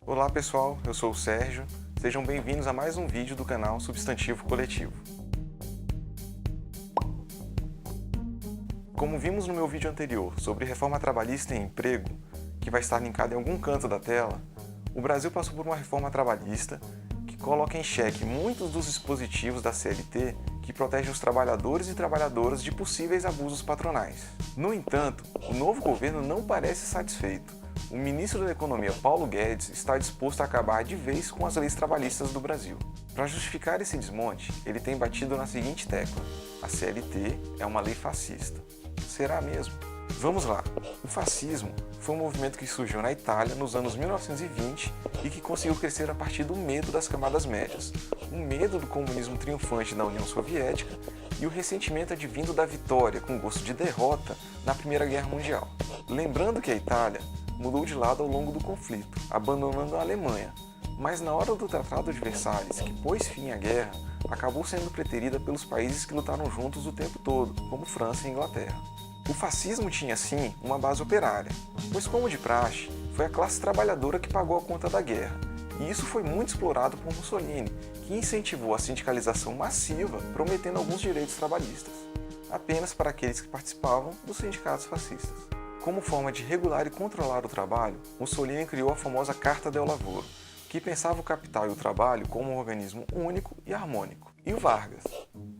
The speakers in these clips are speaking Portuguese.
Olá pessoal, eu sou o Sérgio, sejam bem-vindos a mais um vídeo do canal Substantivo Coletivo. Como vimos no meu vídeo anterior sobre reforma trabalhista e emprego, que vai estar linkado em algum canto da tela, o Brasil passou por uma reforma trabalhista que coloca em xeque muitos dos dispositivos da CLT que protegem os trabalhadores e trabalhadoras de possíveis abusos patronais. No entanto, o novo governo não parece satisfeito. O ministro da Economia, Paulo Guedes, está disposto a acabar de vez com as leis trabalhistas do Brasil. Para justificar esse desmonte, ele tem batido na seguinte tecla: a CLT é uma lei fascista. Será mesmo? Vamos lá. O fascismo foi um movimento que surgiu na Itália nos anos 1920 e que conseguiu crescer a partir do medo das camadas médias, o medo do comunismo triunfante na União Soviética e o ressentimento advindo da vitória com gosto de derrota na Primeira Guerra Mundial. Lembrando que a Itália mudou de lado ao longo do conflito, abandonando a Alemanha, mas na hora do Tratado de Versalhes, que pôs fim à guerra, acabou sendo preterida pelos países que lutaram juntos o tempo todo, como França e Inglaterra. O fascismo tinha, sim, uma base operária, pois, como de praxe, foi a classe trabalhadora que pagou a conta da guerra, e isso foi muito explorado por Mussolini, que incentivou a sindicalização massiva, prometendo alguns direitos trabalhistas, apenas para aqueles que participavam dos sindicatos fascistas. Como forma de regular e controlar o trabalho, Mussolini criou a famosa Carta del Lavoro, que pensava o capital e o trabalho como um organismo único e harmônico. E o Vargas?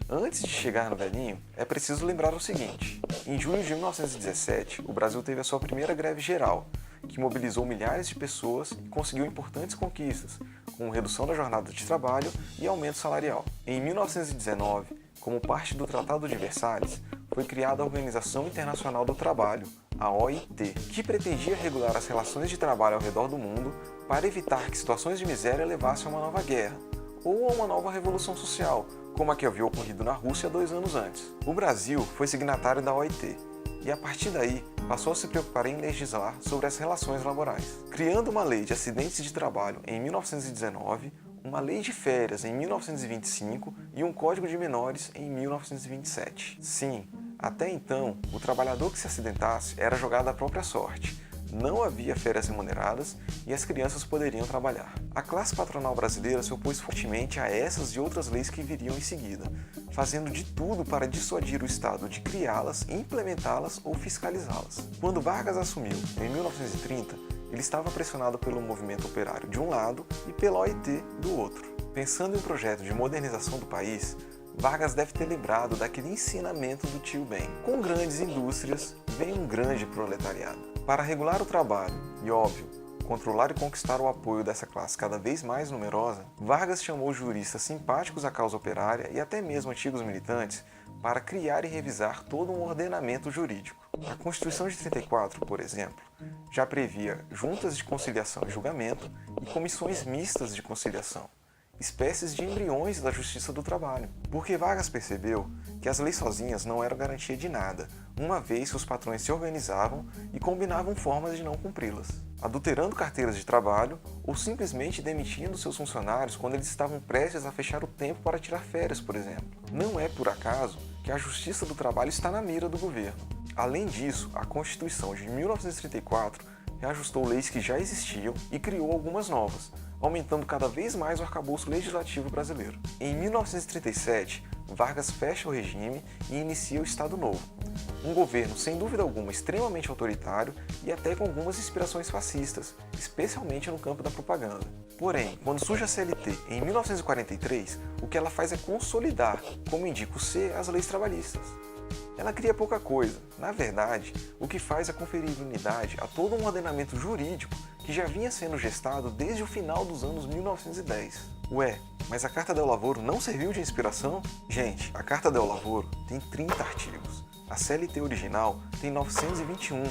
Antes de chegar no velhinho, é preciso lembrar o seguinte: em julho de 1917, o Brasil teve a sua primeira greve geral, que mobilizou milhares de pessoas e conseguiu importantes conquistas, como redução da jornada de trabalho e aumento salarial. Em 1919, como parte do Tratado de Versalhes, foi criada a Organização Internacional do Trabalho, a OIT, que pretendia regular as relações de trabalho ao redor do mundo para evitar que situações de miséria levassem a uma nova guerra, ou a uma nova revolução social, como a que havia ocorrido na Rússia 2 anos antes. O Brasil foi signatário da OIT, e a partir daí passou a se preocupar em legislar sobre as relações laborais, criando uma lei de acidentes de trabalho em 1919, uma lei de férias em 1925 e um código de menores em 1927. Sim, até então, o trabalhador que se acidentasse era jogado à própria sorte. Não havia férias remuneradas e as crianças poderiam trabalhar. A classe patronal brasileira se opôs fortemente a essas e outras leis que viriam em seguida, fazendo de tudo para dissuadir o Estado de criá-las, implementá-las ou fiscalizá-las. Quando Vargas assumiu, em 1930, ele estava pressionado pelo movimento operário de um lado e pela OIT do outro. Pensando em um projeto de modernização do país, Vargas deve ter lembrado daquele ensinamento do tio Ben: com grandes indústrias vem um grande proletariado. Para regular o trabalho e, óbvio, controlar e conquistar o apoio dessa classe cada vez mais numerosa, Vargas chamou juristas simpáticos à causa operária e até mesmo antigos militantes para criar e revisar todo um ordenamento jurídico. A Constituição de 34, por exemplo, já previa juntas de conciliação e julgamento e comissões mistas de conciliação, espécies de embriões da justiça do trabalho. Porque Vargas percebeu que as leis sozinhas não eram garantia de nada, uma vez que os patrões se organizavam e combinavam formas de não cumpri-las, adulterando carteiras de trabalho ou simplesmente demitindo seus funcionários quando eles estavam prestes a fechar o tempo para tirar férias, por exemplo. Não é por acaso que a justiça do trabalho está na mira do governo. Além disso, a Constituição de 1934 reajustou leis que já existiam e criou algumas novas, aumentando cada vez mais o arcabouço legislativo brasileiro. Em 1937, Vargas fecha o regime e inicia o Estado Novo, um governo sem dúvida alguma extremamente autoritário e até com algumas inspirações fascistas, especialmente no campo da propaganda. Porém, quando surge a CLT em 1943, o que ela faz é consolidar, como indica o C, as leis trabalhistas. Ela cria pouca coisa. Na verdade, o que faz é conferir unidade a todo um ordenamento jurídico que já vinha sendo gestado desde o final dos anos 1910. Ué, mas a Carta del Lavoro não serviu de inspiração? Gente, a Carta del Lavoro tem 30 artigos. A CLT original tem 921.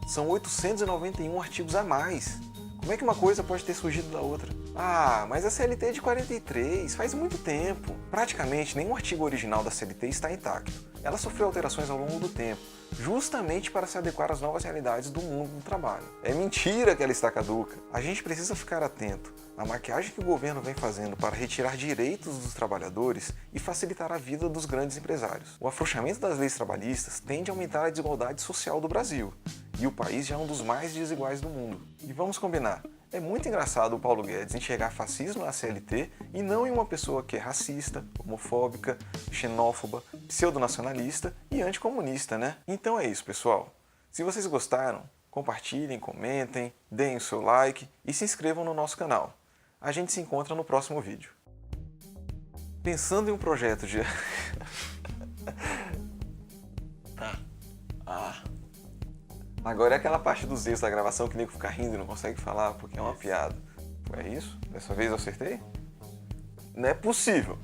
São 891 artigos a mais. Como é que uma coisa pode ter surgido da outra? Ah, mas a CLT é de 43, faz muito tempo. Praticamente nenhum artigo original da CLT está intacto. Ela sofreu alterações ao longo do tempo, justamente para se adequar às novas realidades do mundo do trabalho. É mentira que ela está caduca. A gente precisa ficar atento à maquiagem que o governo vem fazendo para retirar direitos dos trabalhadores e facilitar a vida dos grandes empresários. O afrouxamento das leis trabalhistas tende a aumentar a desigualdade social do Brasil, e o país já é um dos mais desiguais do mundo. E vamos combinar, É muito engraçado o Paulo Guedes enxergar fascismo na CLT e não em uma pessoa que é racista, homofóbica, xenófoba, pseudonacionalista e anticomunista, né? Então é isso, pessoal. Se vocês gostaram, compartilhem, comentem, deem o seu like e se inscrevam no nosso canal. A gente se encontra no próximo vídeo. Pensando em um projeto de... Agora é aquela parte dos erros da gravação que o nego fica rindo e não consegue falar porque é uma piada. É isso? Dessa vez eu acertei? Não é possível.